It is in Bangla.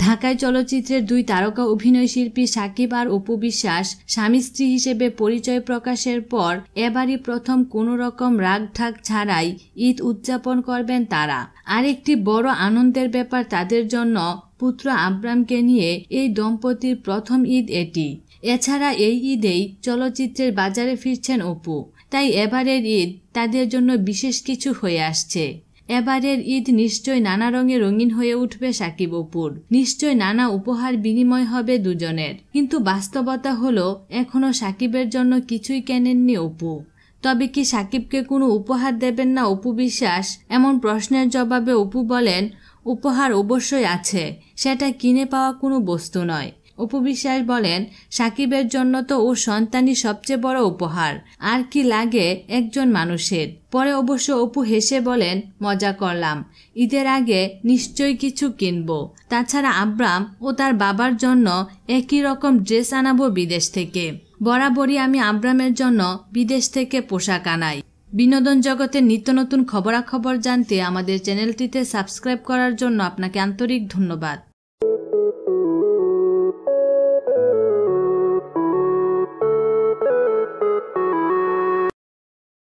ঢাকায় চলচ্চিত্রের দুই তারকা অভিনয় শিল্পী সাকিব আর অপু বিশ্বাস স্বামী স্ত্রী হিসেবে পরিচয় প্রকাশের পর এবারই প্রথম কোনো রকম রাগঢাক ছাড়াই ঈদ উদযাপন করবেন তারা। আরেকটি বড় আনন্দের ব্যাপার তাদের জন্য, পুত্র আব্রামকে নিয়ে এই দম্পতির প্রথম ঈদ এটি। এছাড়া এই ঈদেই চলচ্চিত্রের বাজারে ফিরছেন অপু, তাই এবারের ঈদ তাদের জন্য বিশেষ কিছু হয়ে আসছে। এবারের ঈদ নিশ্চয় নানা রঙে রঙিন হয়ে উঠবে সাকিব অপুর, নিশ্চয় নানা উপহার বিনিময় হবে দুজনের। কিন্তু বাস্তবতা হলো এখনো সাকিবের জন্য কিছুই কেনেননি অপু। তবে কি সাকিবকে কোনো উপহার দেবেন না অপু বিশ্বাস? এমন প্রশ্নের জবাবে অপু বলেন, উপহার অবশ্যই আছে, সেটা কিনে পাওয়া কোনো বস্তু নয়। অপু বিশ্বাস বলেন, সাকিবের জন্য তো ওর সন্তানই সবচেয়ে বড় উপহার, আর কি লাগে একজন মানুষের। পরে অবশ্য অপু হেসে বলেন, মজা করলাম, ঈদের আগে নিশ্চয়ই কিছু কিনবো। তাছাড়া আব্রাম ও তার বাবার জন্য একই রকম ড্রেস আনাবো বিদেশ থেকে। বরাবরই আমি আব্রামের জন্য বিদেশ থেকে পোশাক আনাই। বিনোদন জগতের নিত্য নতুন খবরাখবর জানতে আমাদের চ্যানেলটিতে সাবস্ক্রাইব করার জন্য আপনাকে আন্তরিক ধন্যবাদ।